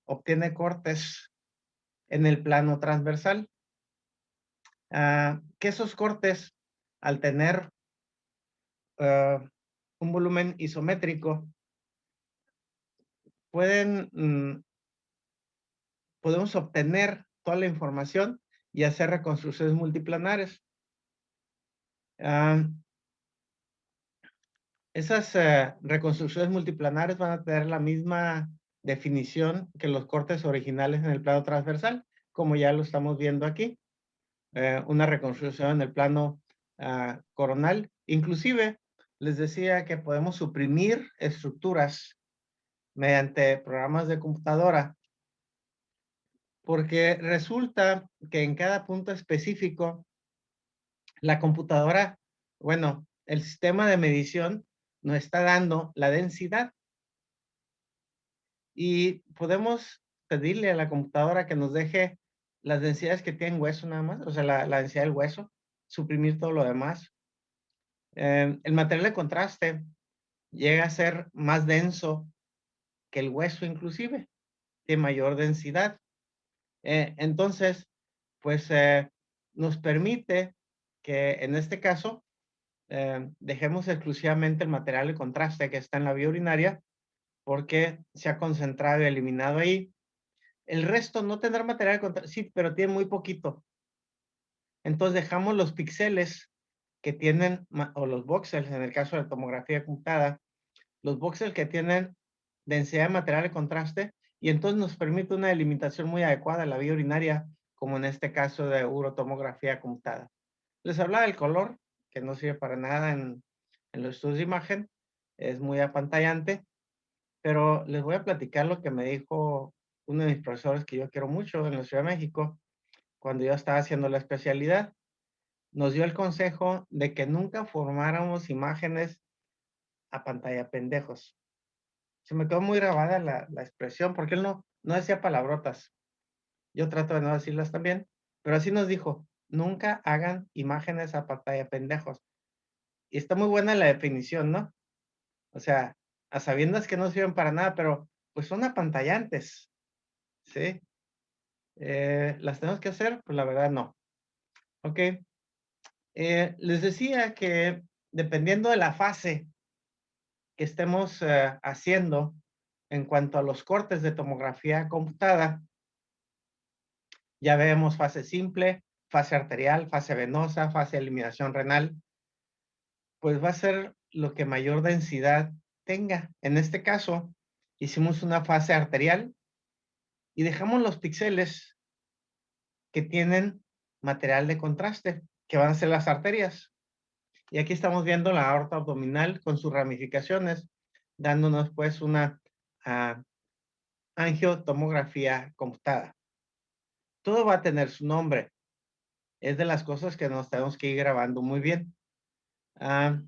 obtiene cortes en el plano transversal. Que esos cortes, al tener ah, un volumen isométrico, pueden, podemos obtener toda la información y hacer reconstrucciones multiplanares. Ah, Esas reconstrucciones multiplanares van a tener la misma definición que los cortes originales en el plano transversal, como ya lo estamos viendo aquí. Una reconstrucción en el plano coronal. Inclusive, les decía que podemos suprimir estructuras mediante programas de computadora, porque resulta que en cada punto específico, la computadora, bueno, el sistema de medición nos está dando la densidad y podemos pedirle a la computadora que nos deje las densidades que tienen hueso nada más, o sea, la densidad del hueso, suprimir todo lo demás. El material de contraste llega a ser más denso que el hueso inclusive, de mayor densidad. Entonces, pues nos permite que en este caso dejemos exclusivamente el material de contraste que está en la vía urinaria porque se ha concentrado y eliminado ahí. El resto no tendrá material de contraste, sí, pero tiene muy poquito. Entonces dejamos los píxeles que tienen, o los voxels en el caso de tomografía computada, los voxels que tienen densidad de material de contraste y entonces nos permite una delimitación muy adecuada de la vía urinaria, como en este caso de urotomografía computada. Les hablaba del color, que no sirve para nada en los estudios de imagen, es muy apantallante, pero les voy a platicar lo que me dijo uno de mis profesores que yo quiero mucho en la Ciudad de México, cuando yo estaba haciendo la especialidad. Nos dio el consejo de que nunca formáramos imágenes a pantalla pendejos. Se me quedó muy grabada la expresión, porque él no decía palabrotas. Yo trato de no decirlas también, pero así nos dijo, nunca hagan imágenes a pantalla pendejos. Y está muy buena la definición, ¿no? O sea, a sabiendas que no sirven para nada, pero pues son apantallantes, ¿sí? ¿Las tenemos que hacer? Pues la verdad no. Ok. Les decía que dependiendo de la fase que estemos haciendo en cuanto a los cortes de tomografía computada, ya vemos fase simple, fase arterial, fase venosa, fase de eliminación renal, pues va a ser lo que mayor densidad tenga. En este caso, hicimos una fase arterial y dejamos los píxeles que tienen material de contraste, que van a ser las arterias. Y aquí estamos viendo la aorta abdominal con sus ramificaciones, dándonos pues una uh, angiotomografía computada. Todo va a tener su nombre. Es de las cosas que nos tenemos que ir grabando muy bien. Ah,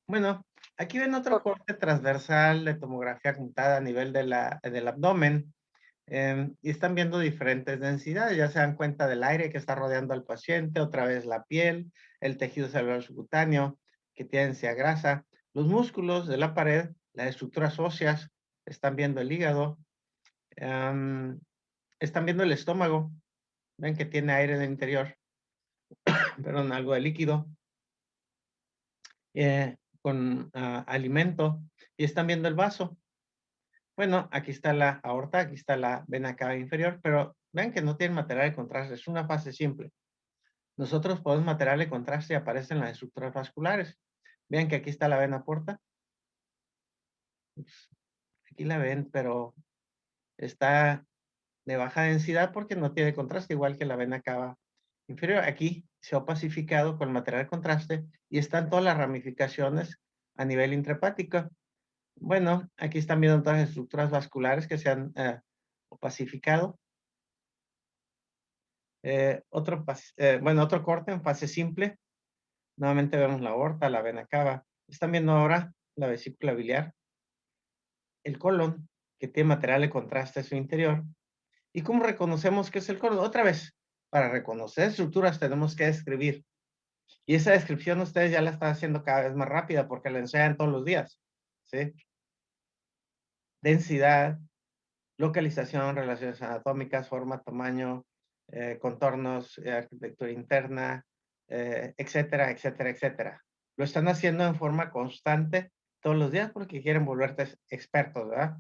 bueno, aquí ven otro corte transversal de tomografía computada a nivel del abdomen. Y están viendo diferentes densidades, ya se dan cuenta del aire que está rodeando al paciente, otra vez la piel, el tejido celular subcutáneo, que tiene densidad grasa, los músculos de la pared, las estructuras óseas, están viendo el hígado, están viendo el estómago, ven que tiene aire en el interior, perdón, algo de líquido, con alimento, y están viendo el vaso. Bueno, aquí está la aorta, aquí está la vena cava inferior, pero vean que no tiene material de contraste, es una fase simple. Nosotros podemos material de contraste y aparecen las estructuras vasculares. Vean que aquí está la vena porta. Ups, aquí la ven, pero está de baja densidad porque no tiene contraste, igual que la vena cava inferior. Aquí se ha opacificado con material de contraste y están todas las ramificaciones a nivel intrahepático. Bueno, aquí están viendo todas las estructuras vasculares que se han opacificado. Otro corte en fase simple. Nuevamente vemos la aorta, la vena cava. Están viendo ahora la vesícula biliar, el colon, que tiene material de contraste en su interior. ¿Y cómo reconocemos qué es el colon? Otra vez, para reconocer estructuras tenemos que describir. Y esa descripción ustedes ya la están haciendo cada vez más rápida porque la enseñan todos los días. ¿Sí? Densidad, localización, relaciones anatómicas, forma, tamaño, contornos, arquitectura interna, etcétera, etcétera, etcétera. Lo están haciendo en forma constante todos los días porque quieren volverte expertos, ¿verdad?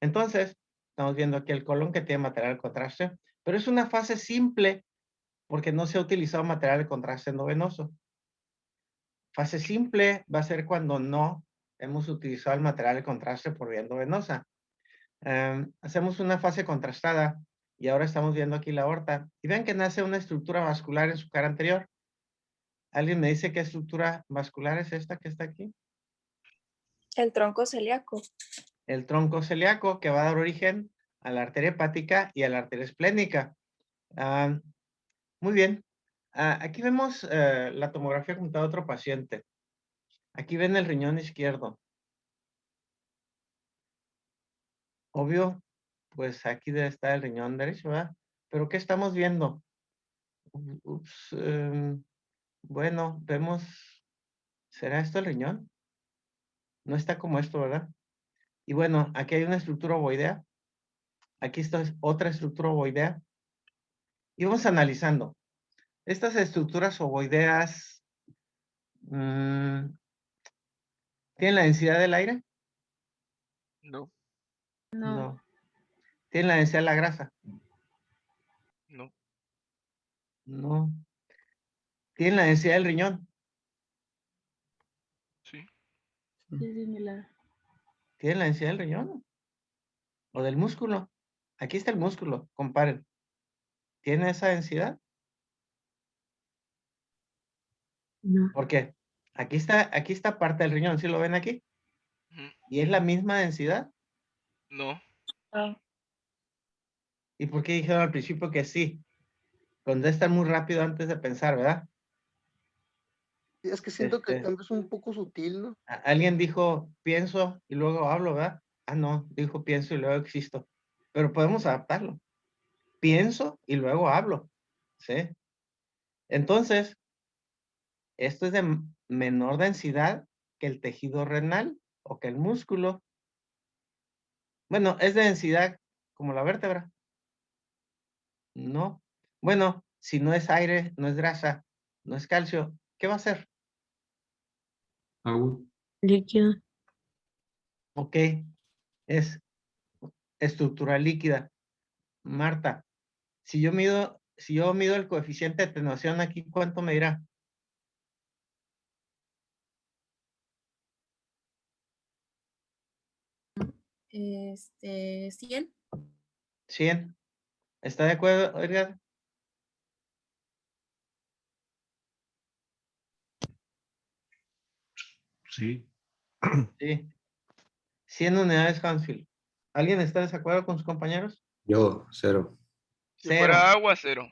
Entonces, estamos viendo aquí el colon que tiene material de contraste, pero es una fase simple porque no se ha utilizado material de contraste endovenoso. Fase simple va a ser cuando no hemos utilizado el material de contraste por vía endovenosa. Hacemos una fase contrastada y ahora estamos viendo aquí la aorta. Y ven que nace una estructura vascular en su cara anterior. ¿Alguien me dice qué estructura vascular es esta que está aquí? El tronco celíaco. El tronco celíaco que va a dar origen a la arteria hepática y a la arteria esplénica. Muy bien. Aquí vemos la tomografía computada de otro paciente. Aquí ven el riñón izquierdo. Obvio, pues aquí debe estar el riñón derecho, ¿verdad? Pero ¿qué estamos viendo? Ups, bueno, vemos, ¿será esto el riñón? No está como esto, ¿verdad? Y bueno, aquí hay una estructura ovoidea. Aquí está otra estructura ovoidea. Y vamos analizando. Estas estructuras ovoideas, ¿tienen la densidad del aire? No, No. ¿Tienen la densidad de la grasa? no, No. ¿Tienen la densidad del riñón? sí, Sí, similar. ¿Tienen la densidad del riñón? ¿O del músculo? Aquí está el músculo, comparen. ¿Tiene esa densidad? No. ¿Por qué? Aquí está parte del riñón, ¿sí lo ven aquí? ujú, ¿Y es la misma densidad? no, Ah, ¿Y por qué dijeron al principio que sí? Contestan muy rápido antes de pensar, ¿verdad? Es que siento que el Este, cambio es un poco sutil, ¿no? alguien dijo, pienso y luego hablo, ¿verdad? Ah, no, dijo pienso y luego existo. Pero podemos adaptarlo. Pienso y luego hablo, ¿sí? Entonces, esto es de menor densidad que el tejido renal o que el músculo. Bueno, es de densidad como la vértebra. No. Bueno, si no es aire, no es grasa, no es calcio, ¿qué va a ser? Agua. Líquido. Ok, es estructura líquida. Marta, si yo mido el coeficiente de atenuación aquí, ¿cuánto me dirá? este, 100. 100. ¿Está de acuerdo, Edgar? Sí. Sí. 100 unidades Hansfield. ¿Alguien está de acuerdo con sus compañeros? Yo, 0. si Cero. fuera agua, 0.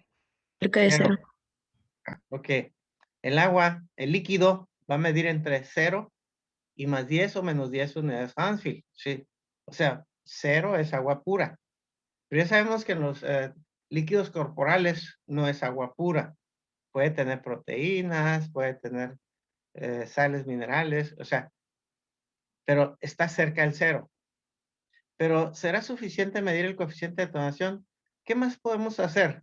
Cerca de Cero. cero. Ok. El agua, el líquido, va a medir entre 0 y más 10 o menos 10 unidades Hansfield. Sí. O sea, 0 es agua pura. Pero ya sabemos que en los líquidos corporales no es agua pura. Puede tener proteínas, puede tener sales minerales, o sea, pero está cerca del 0. Pero ¿será suficiente medir el coeficiente de tonación? ¿Qué más podemos hacer?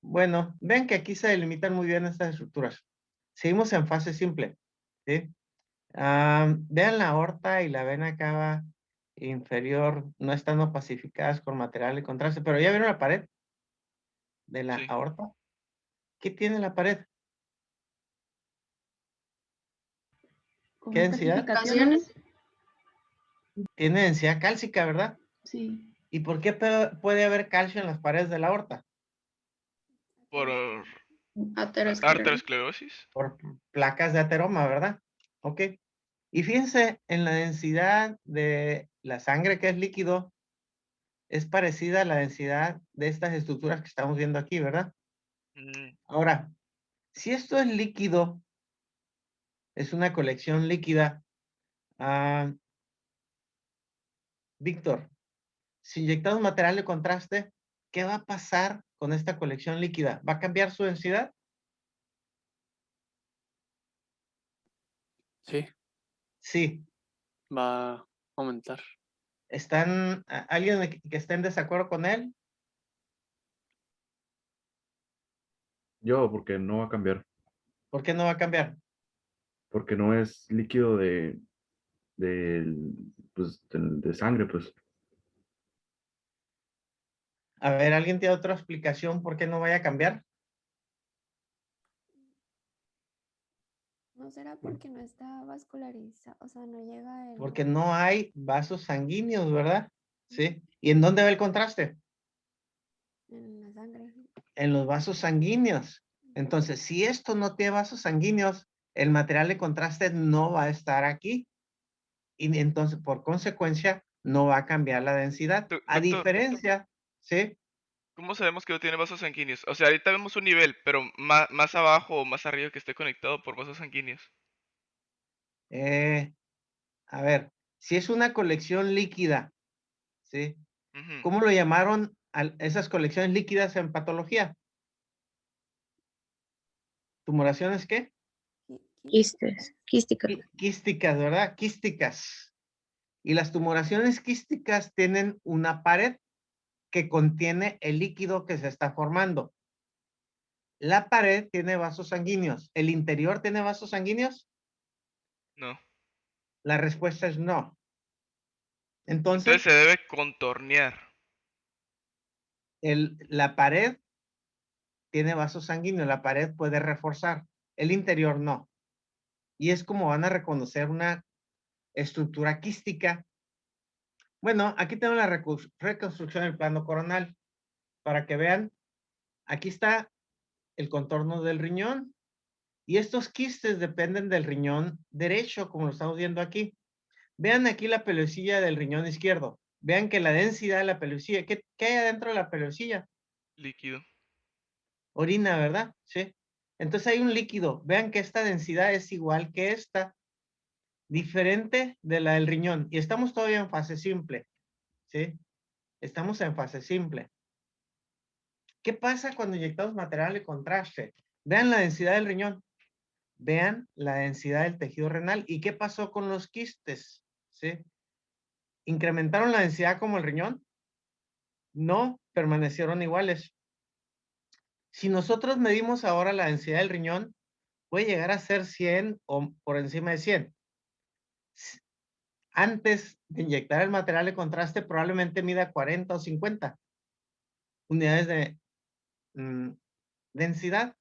Bueno, ven que aquí se delimitan muy bien estas estructuras. Seguimos en fase simple, ¿sí? Vean la aorta y la vena cava inferior, no están opacificadas con material de contraste, pero ¿ya vieron la pared de la Sí, aorta? ¿Qué tiene la pared? ¿Qué ¿Con densidad? calcificaciones? Tiene densidad cálcica, ¿verdad? Sí. ¿Y por qué puede haber calcio en las paredes de la aorta? por Aterosclerosis. arteriosclerosis. Por placas de ateroma, ¿verdad? Ok. Y fíjense en la densidad de la sangre, que es líquido, es parecida a la densidad de estas estructuras que estamos viendo aquí, ¿verdad? Mm, Ahora, si esto es líquido, es una colección líquida, ah, Víctor, si inyectamos material de contraste, ¿qué va a pasar con esta colección líquida? ¿Va a cambiar su densidad? Sí, Sí. va a aumentar. ¿Alguien que esté en desacuerdo con él? Yo, porque no va a cambiar. ¿Por qué no va a cambiar? Porque no es líquido de sangre, pues. A ver, ¿alguien tiene otra explicación por qué no vaya a cambiar? ¿No será porque no está vascularizado? O sea, no llega el... Porque no hay vasos sanguíneos, ¿verdad? Sí. ¿Y en dónde va el contraste? En la sangre. En los vasos sanguíneos. Entonces, si esto no tiene vasos sanguíneos, el material de contraste no va a estar aquí. Y entonces, por consecuencia, no va a cambiar la densidad. A Doctor, diferencia, ¿sí? ¿cómo sabemos que no tiene vasos sanguíneos? O sea, ahorita vemos un nivel, pero más abajo o más arriba que esté conectado por vasos sanguíneos. A ver, si es una colección líquida, ¿sí? Ujú. ¿Cómo lo llamaron a esas colecciones líquidas en patología? ¿Tumoraciones qué? Quísticas. Quísticas, ¿verdad? Quísticas. Y las tumoraciones quísticas tienen una pared que contiene el líquido que se está formando. La pared tiene vasos sanguíneos. ¿El interior tiene vasos sanguíneos? No. La respuesta es no. Entonces Entonces, se debe contornear. la pared tiene vasos sanguíneos. La pared puede reforzar. El interior no. Y es como van a reconocer una estructura quística. Bueno, aquí tengo la reconstrucción del plano coronal. Para que vean, aquí está el contorno del riñón. Y estos quistes dependen del riñón derecho, como lo estamos viendo aquí. Vean aquí la pelucilla del riñón izquierdo. Vean que la densidad de la pelucilla, ¿qué hay adentro de la pelucilla? Líquido. Orina, ¿verdad? Sí. Entonces hay un líquido. Vean que esta densidad es igual que esta, diferente de la del riñón. Y estamos todavía en fase simple, ¿sí? Estamos en fase simple. ¿Qué pasa cuando inyectamos material de contraste? Vean la densidad del riñón. Vean la densidad del tejido renal. ¿Y qué pasó con los quistes? ¿Sí? ¿Incrementaron la densidad como el riñón? No, permanecieron iguales. Si nosotros medimos ahora la densidad del riñón, puede llegar a ser 100 o por encima de 100. Antes de inyectar el material de contraste, probablemente mida 40 o 50 unidades de densidad.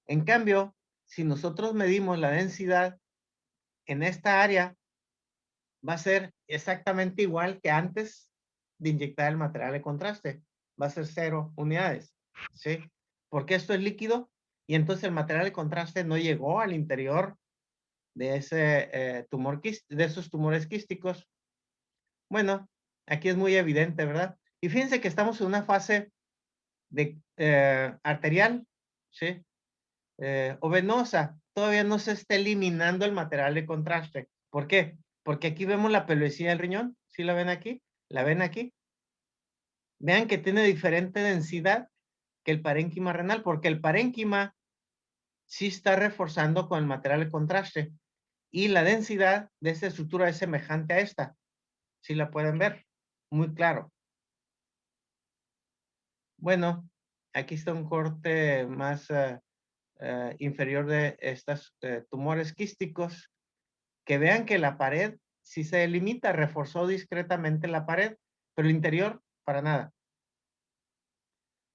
En cambio, si nosotros medimos la densidad en esta área, va a ser exactamente igual que antes de inyectar el material de contraste. Va a ser 0 unidades, ¿sí? Porque esto es líquido y entonces el material de contraste no llegó al interior de ese tumor de esos tumores quísticos. Bueno, aquí es muy evidente, ¿verdad? Y fíjense que estamos en una fase de arterial, ¿sí? O venosa. Todavía no se está eliminando el material de contraste. ¿Por qué? Porque aquí vemos la pelucilla del riñón. ¿Sí la ven aquí? ¿La ven aquí? Vean que tiene diferente densidad que el parénquima renal, porque el parénquima sí está reforzando con el material de contraste. Y la densidad de esta estructura es semejante a esta. ¿Sí la pueden ver? Muy claro. Bueno, aquí está un corte más inferior de estos tumores quísticos. Que vean que la pared sí se delimita, reforzó discretamente la pared, pero el interior, para nada.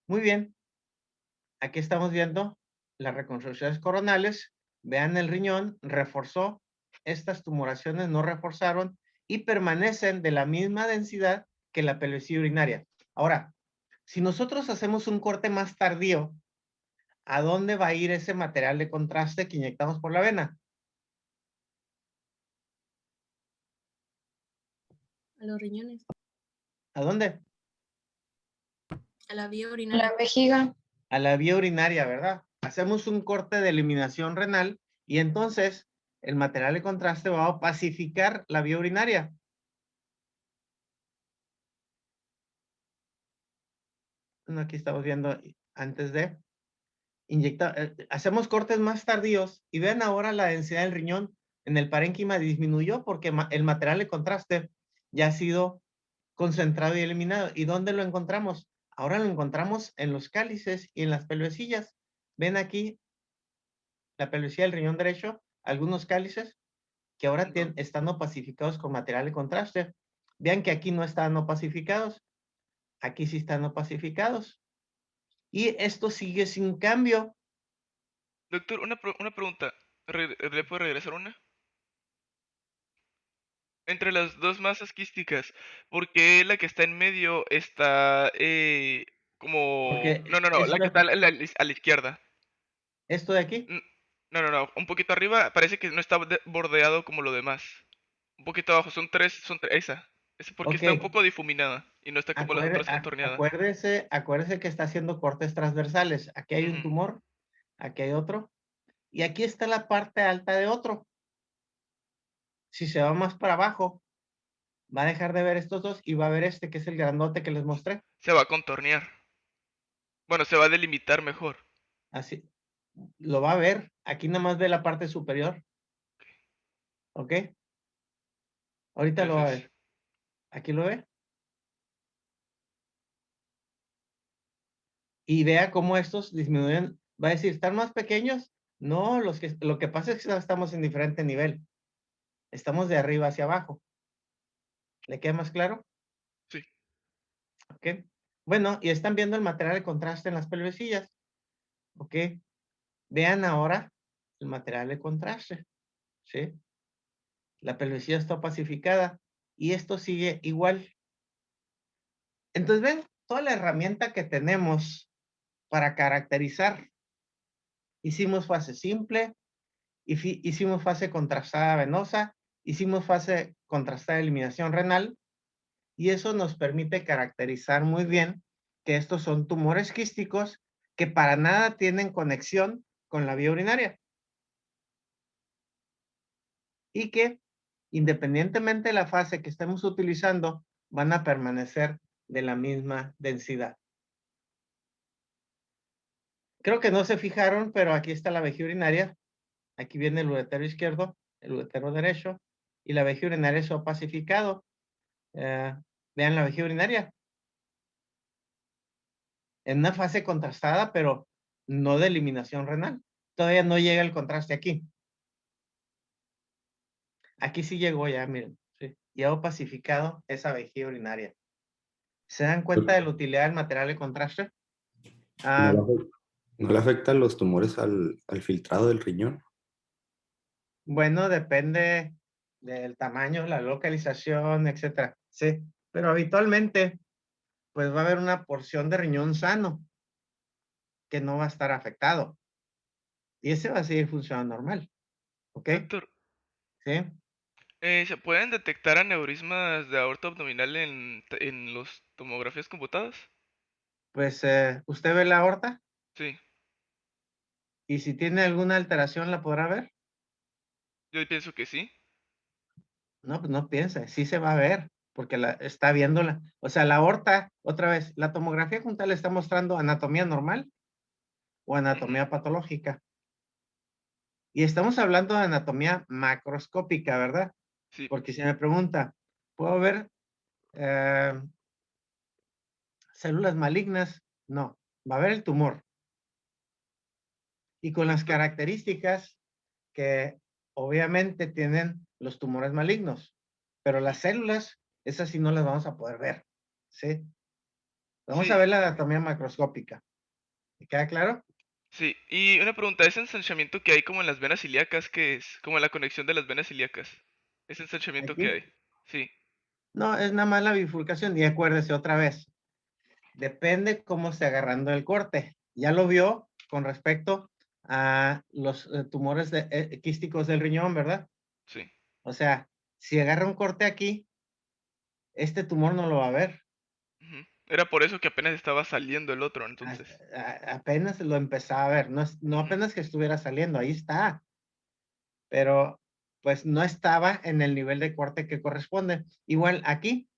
Muy bien, aquí estamos viendo las reconstrucciones coronales. Vean el riñón, reforzó. Estas tumoraciones no reforzaron y permanecen de la misma densidad que la pelucilla urinaria. Ahora, si nosotros hacemos un corte más tardío, ¿a dónde va a ir ese material de contraste que inyectamos por la vena? A los riñones. ¿A dónde? A la vía La urinaria. vejiga. A la vía urinaria, ¿verdad? Hacemos un corte de eliminación renal y entonces el material de contraste va a pacificar la vía urinaria. Bueno, aquí estamos viendo antes de inyectar, hacemos cortes más tardíos y vean ahora la densidad del riñón en el parénquima disminuyó porque el material de contraste ya ha sido concentrado y eliminado. ¿Y dónde lo encontramos? Ahora lo encontramos en los cálices y en las pelvecillas. Ven aquí la pelvecilla del riñón derecho, algunos cálices que ahora están opacificados con material de contraste. Vean que aquí no están opacificados, aquí sí están opacificados. Y esto sigue sin cambio. Doctor, una pregunta. ¿Le puedo regresar una? Entre las dos masas quísticas, ¿por qué la que está en medio está como... Porque No, la que está a la izquierda. esto de aquí, N- No, un poquito arriba parece que no está bordeado como lo demás. Un poquito abajo, esa. Es porque ok, está un poco difuminada y no está como las otras contorneada. acuérdese que está haciendo cortes transversales. Aquí hay un Ujú. tumor, aquí hay otro, y aquí está la parte alta de otro. Si se va más para abajo, va a dejar de ver estos dos y va a ver este que es el grandote que les mostré. Se va a contornear. Bueno, se va a delimitar mejor. Así, lo va a ver. Aquí nada más ve la parte superior. ¿Ok? Ahorita lo va a Entonces, ver. Aquí lo ve. Y vea cómo estos disminuyen. Va a decir, ¿están más pequeños? No, lo que pasa es que estamos en diferente nivel. Estamos de arriba hacia abajo. ¿Le queda más claro? sí. ¿Ok? Bueno, y están viendo el material de contraste en las pelvecillas. ¿Ok? Vean ahora el material de contraste. ¿Sí? La pelvecilla está opacificada y esto sigue igual. Entonces, ven toda la herramienta que tenemos para caracterizar. Hicimos fase simple, hicimos fase contrastada venosa, hicimos fase contrastada de eliminación renal y eso nos permite caracterizar muy bien que estos son tumores quísticos que para nada tienen conexión con la vía urinaria y que independientemente de la fase que estemos utilizando, van a permanecer de la misma densidad. Creo que no se fijaron, pero aquí está la vejiga urinaria. Aquí viene el uretero izquierdo, el uretero derecho, y la vejiga urinaria se ha pacificado. Vean la vejiga urinaria. En una fase contrastada, pero no de eliminación renal. Todavía no llega el contraste aquí. Aquí sí llegó ya, miren. Sí, ya ha pacificado esa vejiga urinaria. ¿Se dan cuenta de la utilidad del material de contraste? ¿No Ah, no le afectan los tumores al filtrado del riñón? bueno, depende del tamaño, la localización, etcétera. Sí, pero habitualmente, pues va a haber una porción de riñón sano que no va a estar afectado. Y ese va a seguir funcionando normal. ¿Ok? Doctor, Sí. ¿se pueden detectar aneurismas de aorta abdominal en los tomografías computadas? Pues usted ve la aorta Sí, y si tiene alguna alteración la podrá ver. yo pienso que sí. No, pues no piense, sí se va a ver, porque la está viéndola. O sea, la aorta, otra vez, la tomografía juntal está mostrando anatomía normal o Ujú. anatomía patológica. Y estamos hablando de anatomía macroscópica, ¿verdad? Sí, Porque si me pregunta, ¿puedo ver eh, células malignas? No, va a ver el tumor. Y con las doctor. características que obviamente tienen los tumores malignos, pero las células, esas sí no las vamos a poder ver, ¿sí? Vamos a Sí, ver la anatomía macroscópica. ¿Me queda claro? sí. Y una pregunta, ¿ese ensanchamiento que hay como en las venas ilíacas, qué es? Como en la conexión de las venas ilíacas. ¿Ese ensanchamiento que Aquí. hay? Sí. No, es nada más la bifurcación y acuérdese otra vez, depende cómo esté agarrando el corte. Ya lo vio con respecto a los tumores quísticos del riñón, ¿verdad? Sí. O sea, si agarra un corte aquí, este tumor no lo va a ver. Ujú. Era por eso que apenas estaba saliendo el otro, entonces. Apenas lo empezaba a ver, no, no Ujú. apenas que estuviera saliendo, ahí está, pero pues no estaba en el nivel de corte que corresponde. Igual aquí,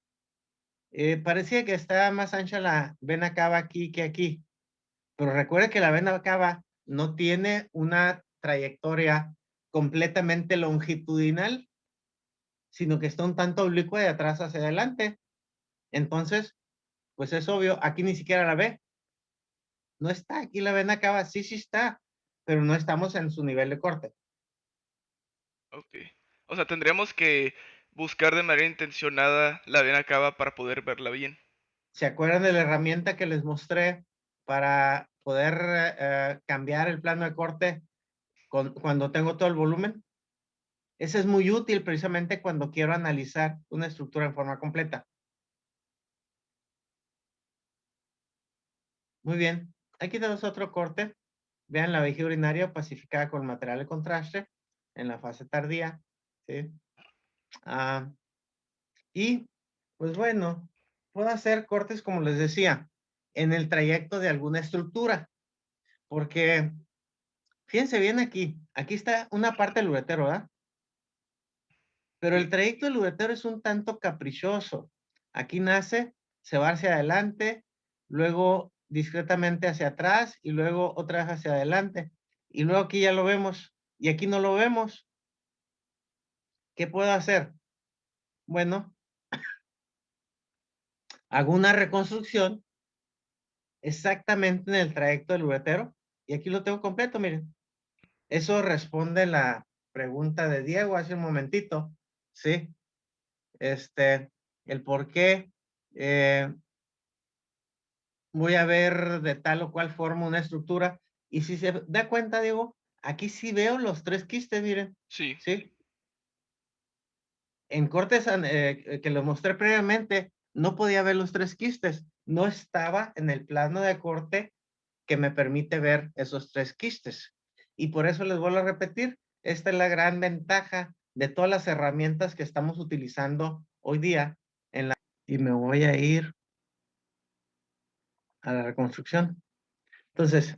parecía que estaba más ancha la vena cava aquí que aquí, pero recuerde que la vena cava no tiene una trayectoria completamente longitudinal, sino que está un tanto oblicua de atrás hacia adelante. Entonces, pues es obvio, aquí ni siquiera la ve. No está, aquí la vena cava, sí, sí está, pero no estamos en su nivel de corte. Ok. O sea, tendríamos que buscar de manera intencionada la vena cava para poder verla bien. ¿Se acuerdan de la herramienta que les mostré para poder cambiar el plano de corte cuando tengo todo el volumen? Ese es muy útil precisamente cuando quiero analizar una estructura en forma completa. Muy bien. Aquí tenemos otro corte. Vean la vejiga urinaria pacificada con material de contraste en la fase tardía. ¿Sí? Y, pues bueno, puedo hacer cortes, como les decía, en el trayecto de alguna estructura. Porque, fíjense bien aquí. Aquí está una parte del uretero, ¿verdad? Pero el trayecto del uretero es un tanto caprichoso. Aquí nace, se va hacia adelante, luego discretamente hacia atrás y luego otra vez hacia adelante. Y luego aquí ya lo vemos y aquí no lo vemos. ¿Qué puedo hacer? Bueno, hago una reconstrucción exactamente en el trayecto del uretero y aquí lo tengo completo, miren. Eso responde la pregunta de Diego hace un momentito, ¿sí? El por qué voy a ver de tal o cual forma una estructura. Y si se da cuenta, Diego, aquí sí veo los 3 quistes, miren, Sí. ¿sí? En cortes que lo mostré previamente, no podía ver los 3 quistes. No estaba en el plano de corte que me permite ver esos 3 quistes. Y por eso les vuelvo a repetir, esta es la gran ventaja de todas las herramientas que estamos utilizando hoy día y me voy a ir a la reconstrucción. Entonces,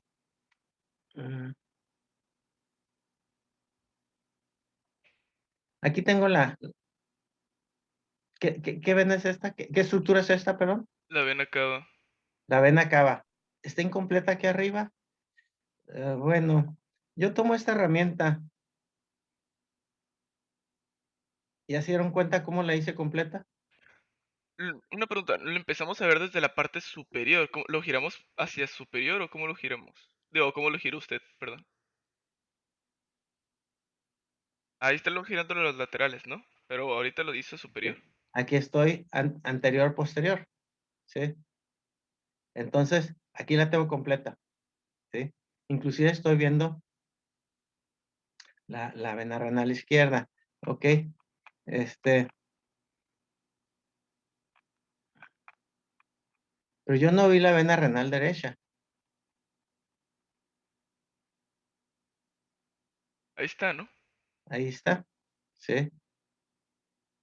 aquí tengo ¿qué vena es esta? ¿Qué estructura es esta, perdón? La vena cava. La vena cava. ¿Está incompleta aquí arriba? Bueno, yo tomo esta herramienta. ¿Ya se dieron cuenta cómo la hice completa? Una pregunta, ¿lo empezamos a ver desde la parte superior? ¿Lo giramos hacia superior o cómo lo giramos? Digo, ¿cómo lo gira usted? Perdón. Ahí está lo girándolo a los laterales, ¿no? Pero ahorita lo hizo superior. Aquí estoy anterior, posterior. ¿Sí? Entonces, aquí la tengo completa. ¿Sí? Inclusive estoy viendo la vena renal izquierda. ¿Ok? Pero yo no vi la vena renal derecha. Ahí está, ¿no? Ahí está. ¿Sí?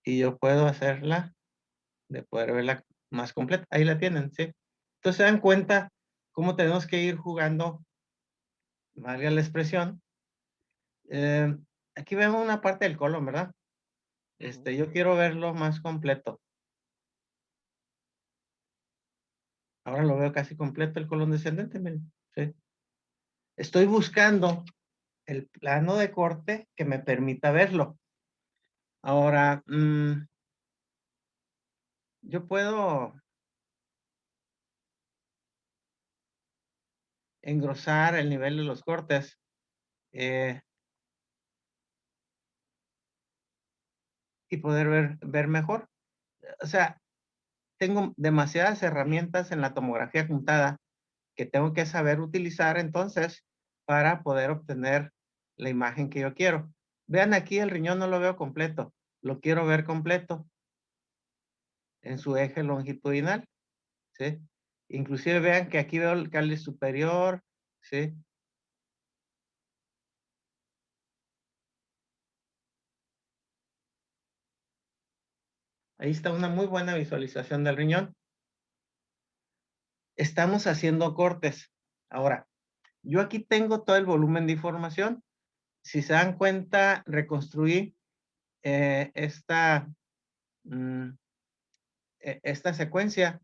Y yo puedo hacerla de poder verla más completa. Ahí la tienen, ¿sí? Entonces se dan cuenta cómo tenemos que ir jugando, valga la expresión. Aquí vemos una parte del colon, ¿verdad? Yo quiero verlo más completo. Ahora lo veo casi completo el colon descendente, miren, ¿sí? Estoy buscando el plano de corte que me permita verlo. Ahora, yo puedo engrosar el nivel de los cortes. Y poder ver mejor. O sea, tengo demasiadas herramientas en la tomografía puntada que tengo que saber utilizar entonces para poder obtener la imagen que yo quiero. Vean aquí el riñón no lo veo completo, lo quiero ver completo en su eje longitudinal, ¿sí? Inclusive vean que aquí veo el cáliz superior, ¿sí? Ahí está una muy buena visualización del riñón. Estamos haciendo cortes. Ahora, yo aquí tengo todo el volumen de información. Si se dan cuenta, reconstruí esta secuencia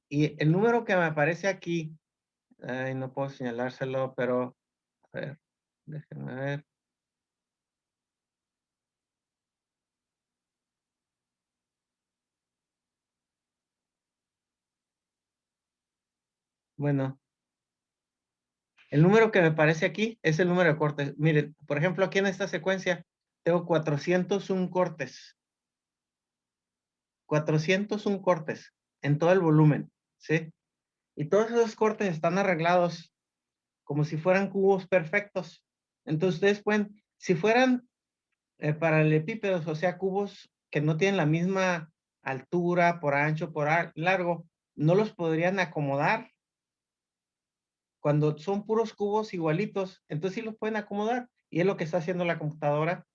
y el número que me aparece aquí, no puedo señalárselo, pero a ver, déjenme ver. Bueno, el número que me parece aquí es el número de cortes. Miren, por ejemplo, aquí en esta secuencia tengo 401 cortes. 401 cortes en todo el volumen, ¿sí? Y todos esos cortes están arreglados como si fueran cubos perfectos. Entonces ustedes pueden, si fueran paralelepípedos, o sea, cubos que no tienen la misma altura, por ancho, por largo, no los podrían acomodar. Cuando son puros cubos igualitos, entonces sí los pueden acomodar. Y es lo que está haciendo la computadora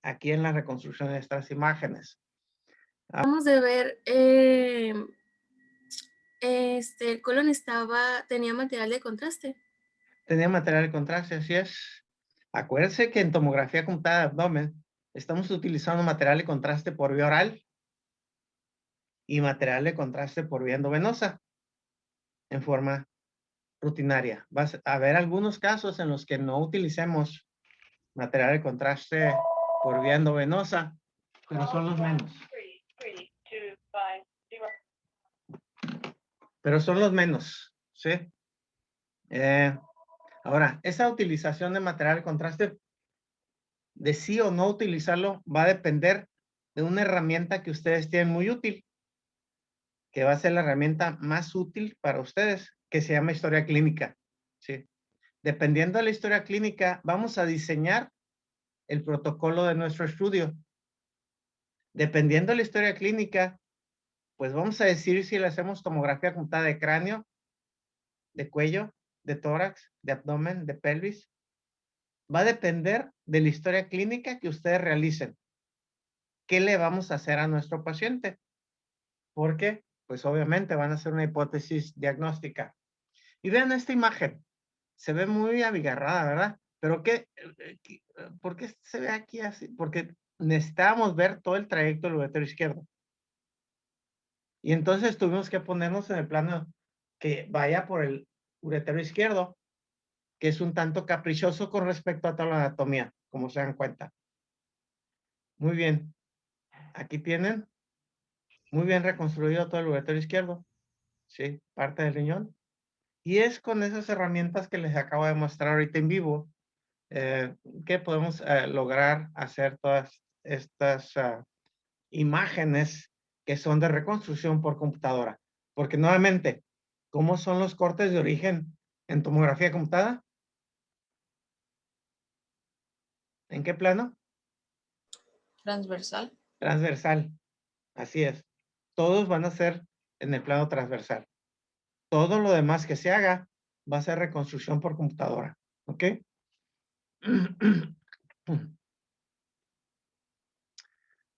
aquí en la reconstrucción de estas imágenes. Vamos de ver, el colon tenía material de contraste. Tenía material de contraste, así es. Acuérdense que en tomografía computada de abdomen estamos utilizando material de contraste por vía oral y material de contraste por vía endovenosa en forma rutinaria. Vas a haber algunos casos en los que no utilicemos material de contraste por vía endovenosa, pero son los menos. Pero son los menos, ¿sí? Ahora, esa utilización de material de contraste, de sí o no utilizarlo, va a depender de una herramienta que ustedes tienen muy útil, que va a ser la herramienta más útil para ustedes, que se llama historia clínica, ¿sí? Dependiendo de la historia clínica, vamos a diseñar el protocolo de nuestro estudio. Dependiendo de la historia clínica, pues vamos a decir si le hacemos tomografía computada de cráneo, de cuello, de tórax, de abdomen, de pelvis. Va a depender de la historia clínica que ustedes realicen. ¿Qué le vamos a hacer a nuestro paciente? Porque, pues obviamente van a hacer una hipótesis diagnóstica. Y vean esta imagen. Se ve muy abigarrada, ¿verdad? Pero ¿por qué se ve aquí así? Porque necesitábamos ver todo el trayecto del uretero izquierdo. Y entonces tuvimos que ponernos en el plano que vaya por el uretero izquierdo, que es un tanto caprichoso con respecto a toda la anatomía, como se dan cuenta. Muy bien. Aquí tienen muy bien reconstruido todo el uretero izquierdo. Sí, parte del riñón. Y es con esas herramientas que les acabo de mostrar ahorita en vivo que podemos lograr hacer todas estas imágenes que son de reconstrucción por computadora. Porque nuevamente, ¿cómo son los cortes de origen en tomografía computada? ¿En qué plano? Transversal. Transversal. Así es. Todos van a ser en el plano transversal. Todo lo demás que se haga va a ser reconstrucción por computadora. ¿Ok?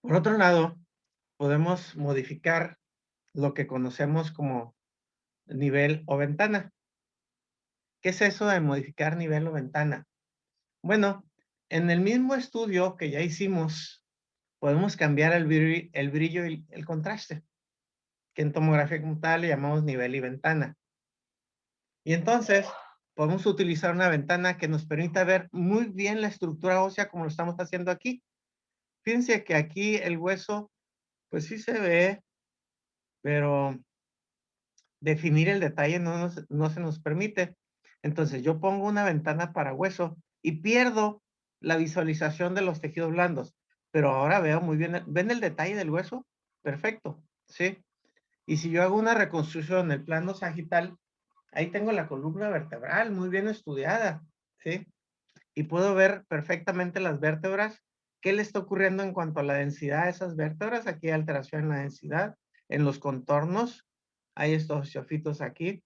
Por otro lado, podemos modificar lo que conocemos como nivel o ventana. ¿Qué es eso de modificar nivel o ventana? Bueno, en el mismo estudio que ya hicimos, podemos cambiar el brillo y el contraste, que en tomografía computada le llamamos nivel y ventana. Y entonces, podemos utilizar una ventana que nos permita ver muy bien la estructura ósea como lo estamos haciendo aquí. Fíjense que aquí el hueso, pues sí se ve, pero definir el detalle no se nos permite. Entonces yo pongo una ventana para hueso y pierdo la visualización de los tejidos blandos, pero ahora veo muy bien, ¿ven el detalle del hueso? Perfecto, ¿sí? Y si yo hago una reconstrucción en el plano sagital, ahí tengo la columna vertebral muy bien estudiada, ¿sí? Y puedo ver perfectamente las vértebras, qué le está ocurriendo en cuanto a la densidad de esas vértebras. Aquí hay alteración en la densidad, en los contornos, hay estos osteofitos aquí.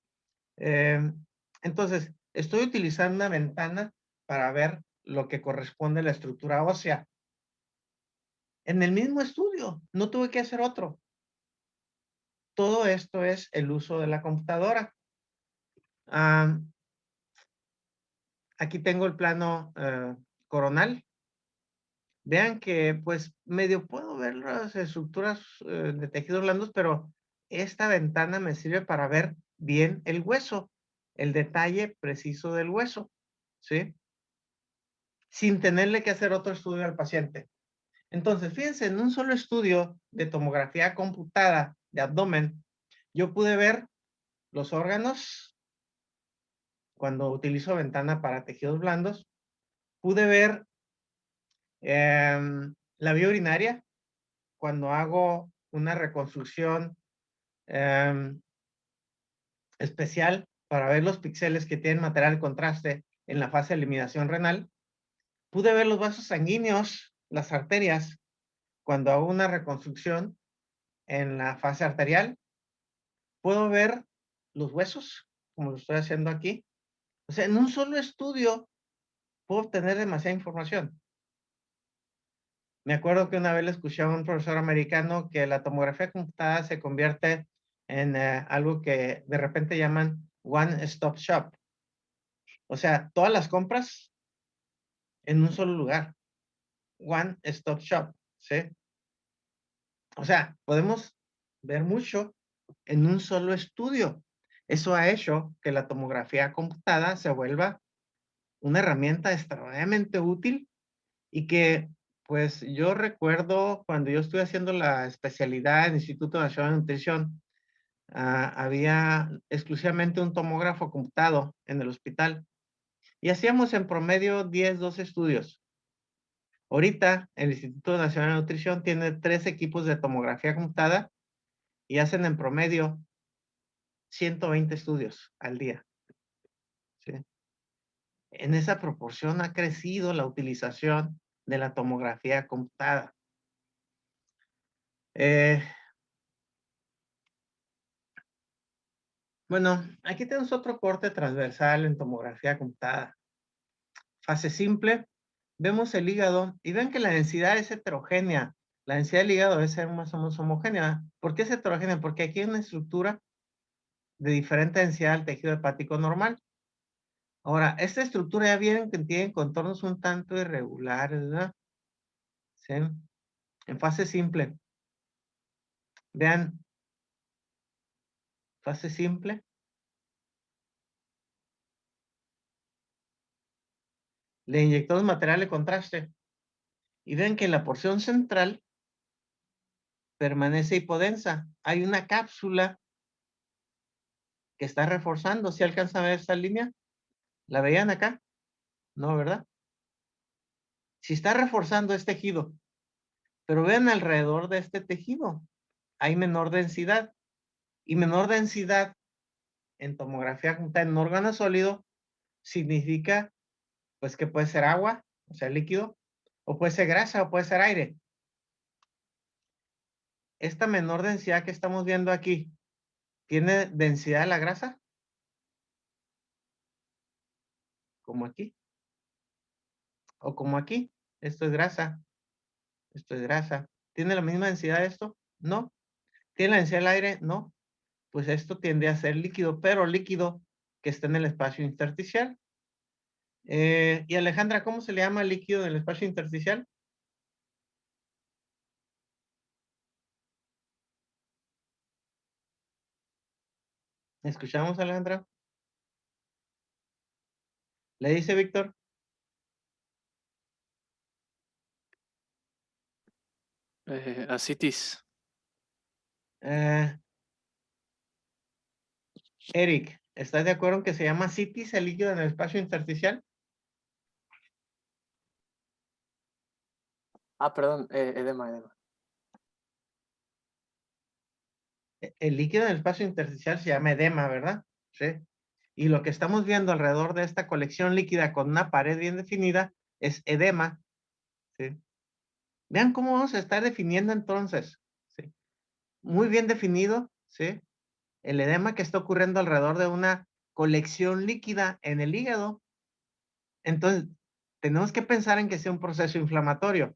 Entonces, estoy utilizando una ventana para ver lo que corresponde a la estructura ósea. En el mismo estudio, no tuve que hacer otro. Todo esto es el uso de la computadora. Aquí tengo el plano coronal. Vean que pues medio puedo ver las estructuras de tejidos blandos, pero esta ventana me sirve para ver bien el hueso, el detalle preciso del hueso, ¿sí? Sin tenerle que hacer otro estudio al paciente. Entonces, fíjense, en un solo estudio de tomografía computada de abdomen, yo pude ver los órganos, cuando utilizo ventana para tejidos blandos, pude ver la vía urinaria cuando hago una reconstrucción especial para ver los píxeles que tienen material de contraste en la fase de eliminación renal. Pude ver los vasos sanguíneos, las arterias, cuando hago una reconstrucción en la fase arterial. Puedo ver los huesos, como lo estoy haciendo aquí. O sea, en un solo estudio puedo obtener demasiada información. Me acuerdo que una vez le escuché a un profesor americano que la tomografía computada se convierte en algo que de repente llaman one stop shop. O sea, todas las compras en un solo lugar. One stop shop, ¿sí? O sea, podemos ver mucho en un solo estudio. Eso ha hecho que la tomografía computada se vuelva una herramienta extremadamente útil y que, pues, yo recuerdo cuando yo estuve haciendo la especialidad en Instituto Nacional de Nutrición, había exclusivamente un tomógrafo computado en el hospital y hacíamos en promedio 10, 12 estudios. Ahorita el Instituto Nacional de Nutrición tiene 3 equipos de tomografía computada y hacen en promedio 120 estudios al día. ¿Sí? En esa proporción ha crecido la utilización de la tomografía computada. Bueno, aquí tenemos otro corte transversal en tomografía computada. Fase simple, vemos el hígado y ven que la densidad es heterogénea. La densidad del hígado debe ser más o menos homogénea. ¿Por qué es heterogénea? Porque aquí hay una estructura de diferente densidad al tejido hepático normal. Ahora, esta estructura ya vienen que tiene contornos un tanto irregulares, ¿verdad? ¿Sí? En fase simple. Vean, fase simple. Le inyectamos material de contraste. Y ven que la porción central permanece hipodensa. Hay una cápsula que está reforzando. ¿Sí alcanzan a ver esta línea? ¿La veían acá? No, ¿verdad? Si está reforzando es tejido. Pero vean alrededor de este tejido. Hay menor densidad. Y menor densidad en tomografía computada en órgano sólido significa pues que puede ser agua, o sea, líquido, o puede ser grasa, o puede ser aire. Esta menor densidad que estamos viendo aquí, ¿tiene densidad de la grasa? Como aquí. O como aquí. Esto es grasa. Esto es grasa. ¿Tiene la misma densidad esto? No. ¿Tiene la densidad del aire? No. Pues esto tiende a ser líquido, pero líquido que está en el espacio intersticial. Y Alejandra, ¿cómo se le llama líquido en el espacio intersticial? ¿Escuchamos, Alejandra? ¿Le dice Víctor? Ascitis. Eric, ¿estás de acuerdo en que se llama citis el líquido en el espacio intersticial? Perdón, edema. El líquido en el espacio intersticial se llama edema, ¿verdad? Sí. Y lo que estamos viendo alrededor de esta colección líquida con una pared bien definida es edema. ¿Sí? Vean cómo vamos a estar definiendo entonces. ¿Sí? Muy bien definido, ¿sí? El edema que está ocurriendo alrededor de una colección líquida en el hígado. Entonces, tenemos que pensar en que sea un proceso inflamatorio.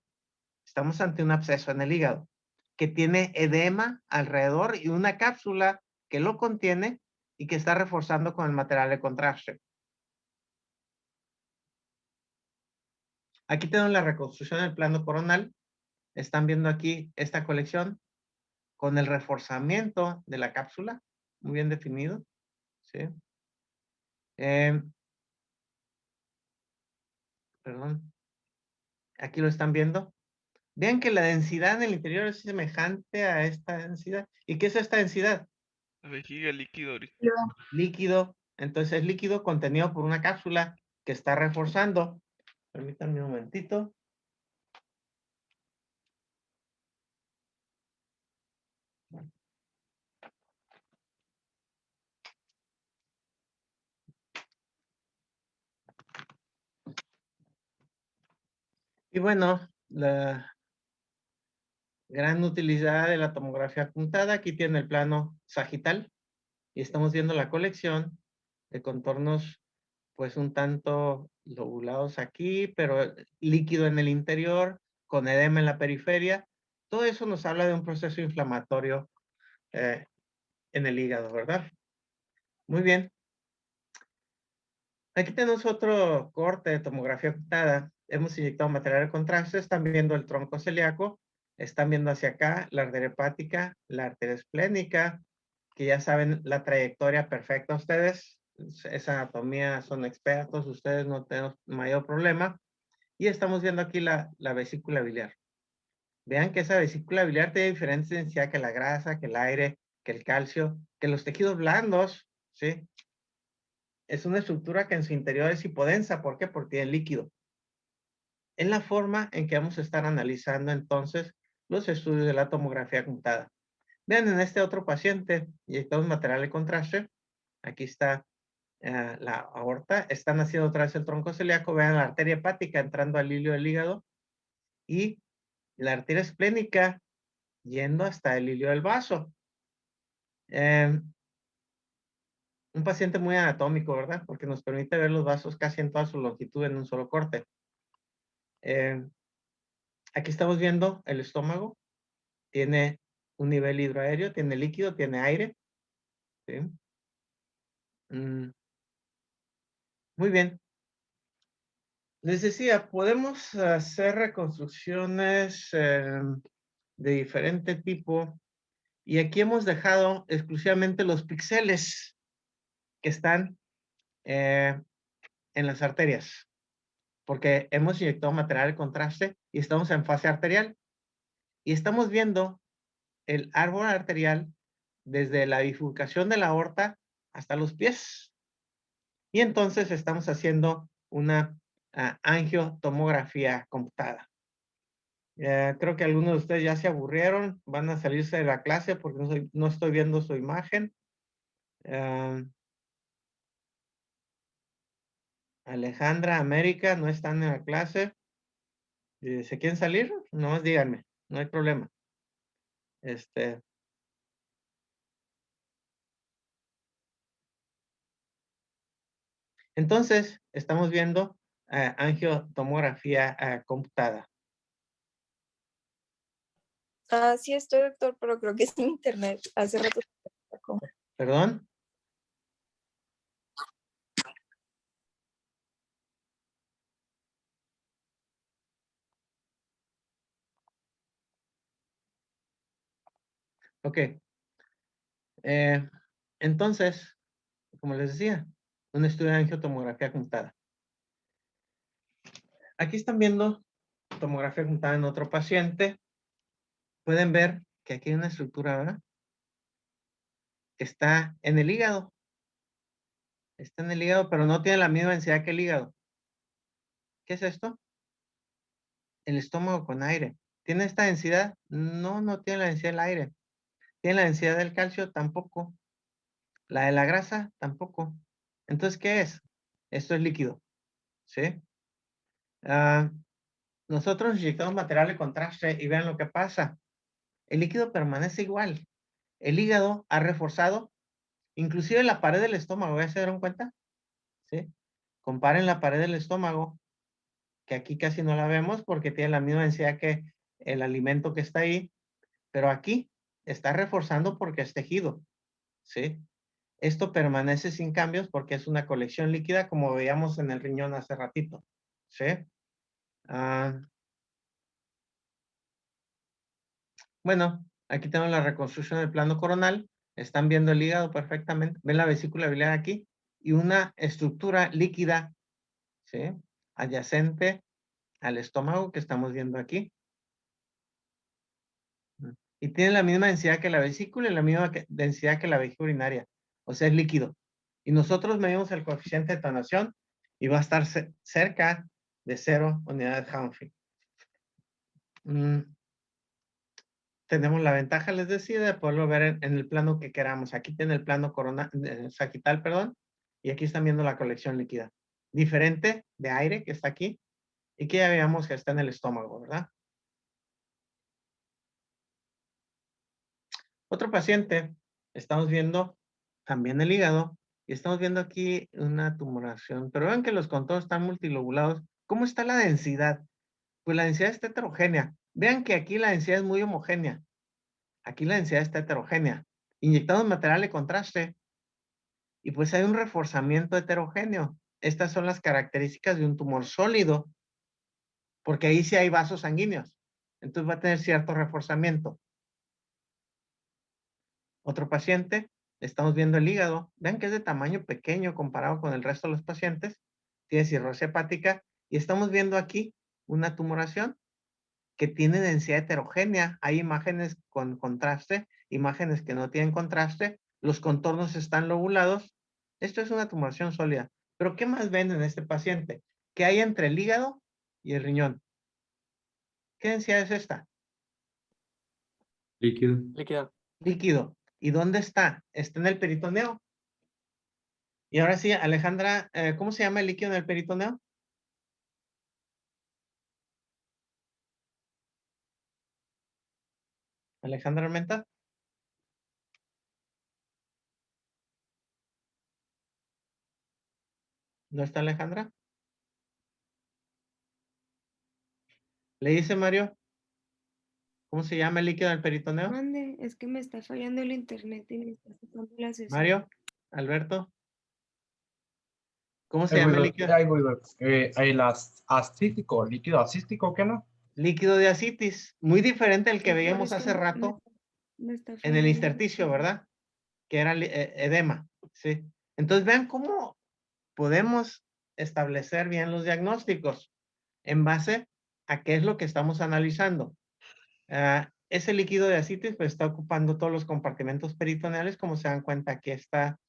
Estamos ante un absceso en el hígado que tiene edema alrededor y una cápsula que lo contiene y que está reforzando con el material de contraste. Aquí tenemos la reconstrucción del plano coronal. Están viendo aquí esta colección con el reforzamiento de la cápsula, muy bien definido. ¿Sí? Perdón. Aquí lo están viendo. Vean que la densidad en el interior es semejante a esta densidad. ¿Y qué es esta densidad? La vejiga líquido. Líquido Entonces es líquido contenido por una cápsula que está reforzando. Permítanme un momentito. Y bueno, la gran utilidad de la tomografía apuntada, aquí tiene el plano sagital y estamos viendo la colección de contornos pues un tanto lobulados aquí, pero líquido en el interior, con edema en la periferia. Todo eso nos habla de un proceso inflamatorio en el hígado, ¿verdad? Muy bien. Aquí tenemos otro corte de tomografía apuntada. Hemos inyectado material de contraste, están viendo el tronco celíaco, están viendo hacia acá la arteria hepática, la arteria esplénica, que ya saben la trayectoria perfecta ustedes. Esa anatomía son expertos, ustedes no tenemos mayor problema. Y estamos viendo aquí la vesícula biliar. Vean que esa vesícula biliar tiene diferente densidad que la grasa, que el aire, que el calcio, que los tejidos blandos, ¿sí? Es una estructura que en su interior es hipodensa. ¿Por qué? Porque tiene líquido. Es la forma en que vamos a estar analizando entonces los estudios de la tomografía apuntada. Vean en este otro paciente, inyectamos material de contraste. Aquí está la aorta. Están haciendo otra vez el tronco celíaco. Vean la arteria hepática entrando al hilio del hígado. Y la arteria esplénica yendo hasta el hilio del vaso. Un paciente muy anatómico, ¿verdad? Porque nos permite ver los vasos casi en toda su longitud en un solo corte. Aquí estamos viendo el estómago. Tiene un nivel hidroaéreo, tiene líquido, tiene aire. ¿Sí? Muy bien. Les decía, podemos hacer reconstrucciones de diferente tipo. Y aquí hemos dejado exclusivamente los píxeles que están en las arterias. Porque hemos inyectado material de contraste y estamos en fase arterial. Y estamos viendo el árbol arterial desde la bifurcación de la aorta hasta los pies. Y entonces estamos haciendo una angiotomografía computada. Creo que algunos de ustedes ya se aburrieron, van a salirse de la clase porque no estoy viendo su imagen. Alejandra, América, no están en la clase. ¿Se quieren salir? Nomás díganme, no hay problema. Entonces, estamos viendo angiotomografía computada. Sí estoy, doctor, pero creo que es mi internet. Hace rato se sacó. ¿Perdón? Ok. Entonces, como les decía, un estudio de angiotomografía computada. Aquí están viendo tomografía computada en otro paciente. Pueden ver que aquí hay una estructura, ¿verdad? Que está en el hígado. Está en el hígado, pero no tiene la misma densidad que el hígado. ¿Qué es esto? El estómago con aire. ¿Tiene esta densidad? No, no tiene la densidad del aire. ¿Tiene la densidad del calcio? Tampoco. La de la grasa, tampoco. Entonces, ¿qué es? Esto es líquido, ¿sí? Nosotros inyectamos material de contraste y vean lo que pasa. El líquido permanece igual. El hígado ha reforzado, inclusive la pared del estómago, ¿ya se dieron cuenta? ¿Sí? Comparen la pared del estómago, que aquí casi no la vemos porque tiene la misma densidad que el alimento que está ahí, pero aquí está reforzando porque es tejido, ¿sí? Esto permanece sin cambios porque es una colección líquida como veíamos en el riñón hace ratito, ¿sí? Bueno, aquí tenemos la reconstrucción del plano coronal. Están viendo el hígado perfectamente. Ven la vesícula biliar aquí y una estructura líquida, ¿sí? Adyacente al estómago que estamos viendo aquí. Y tiene la misma densidad que la vesícula y la misma densidad que la vejiga urinaria. O sea, es líquido. Y nosotros medimos el coeficiente de detonación y va a estar cerca de 0 unidades Hanfield. Tenemos la ventaja, les decía, de poderlo ver en el plano que queramos. Aquí tiene el plano sagital, perdón, y aquí están viendo la colección líquida. Diferente de aire que está aquí y que ya veamos que está en el estómago, ¿verdad? Otro paciente, estamos viendo también el hígado y estamos viendo aquí una tumoración, pero vean que los contornos están multilobulados. ¿Cómo está la densidad? Pues la densidad está heterogénea. Vean que aquí la densidad es muy homogénea. Aquí la densidad está heterogénea. Inyectamos material de contraste y pues hay un reforzamiento heterogéneo. Estas son las características de un tumor sólido, porque ahí sí hay vasos sanguíneos. Entonces va a tener cierto reforzamiento. Otro paciente, estamos viendo el hígado. Vean que es de tamaño pequeño comparado con el resto de los pacientes. Tiene cirrosis hepática y estamos viendo aquí una tumoración que tiene densidad heterogénea. Hay imágenes con contraste, imágenes que no tienen contraste. Los contornos están lobulados. Esto es una tumoración sólida. Pero ¿qué más ven en este paciente? ¿Qué hay entre el hígado y el riñón? ¿Qué densidad es esta? Líquido. Líquida. Líquido. ¿Y dónde está? Está en el peritoneo. Y ahora sí, Alejandra, ¿cómo se llama el líquido en el peritoneo? Alejandra Armenta. ¿No está Alejandra? ¿Le dice Mario? ¿Cómo se llama el líquido del peritoneo? Mande, es que me está fallando el internet y me está sacando la sesión. Mario, Alberto. ¿Cómo se llama el líquido? Ahí voy. El ascítico, líquido ascístico, ¿qué no? Líquido de ascitis. Muy diferente al que Sí, pero veíamos es que hace rato me está en el fallando intersticio, mucho. ¿verdad? Que era edema. ¿Sí? Entonces vean cómo podemos establecer bien los diagnósticos en base a qué es lo que estamos analizando. Ese líquido de ascitis pues está ocupando todos los compartimentos peritoneales, como se dan cuenta aquí está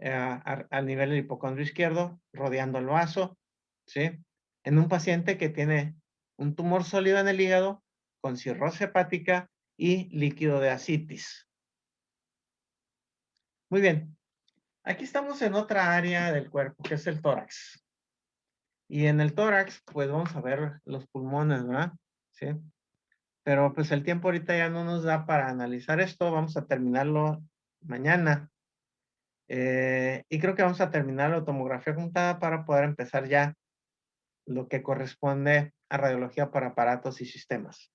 al nivel del hipocondrio izquierdo, rodeando el vaso, ¿sí? En un paciente que tiene un tumor sólido en el hígado, con cirrosis hepática y líquido de ascitis. Muy bien. Aquí estamos en otra área del cuerpo, que es el tórax. Y en el tórax, pues vamos a ver los pulmones, ¿verdad? Sí. Pero pues el tiempo ahorita ya no nos da para analizar esto. Vamos a terminarlo mañana. Y creo que vamos a terminar la tomografía computada para poder empezar ya lo que corresponde a radiología para aparatos y sistemas.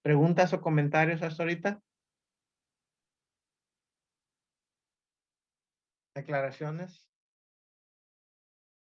¿Preguntas o comentarios hasta ahorita? ¿Aclaraciones?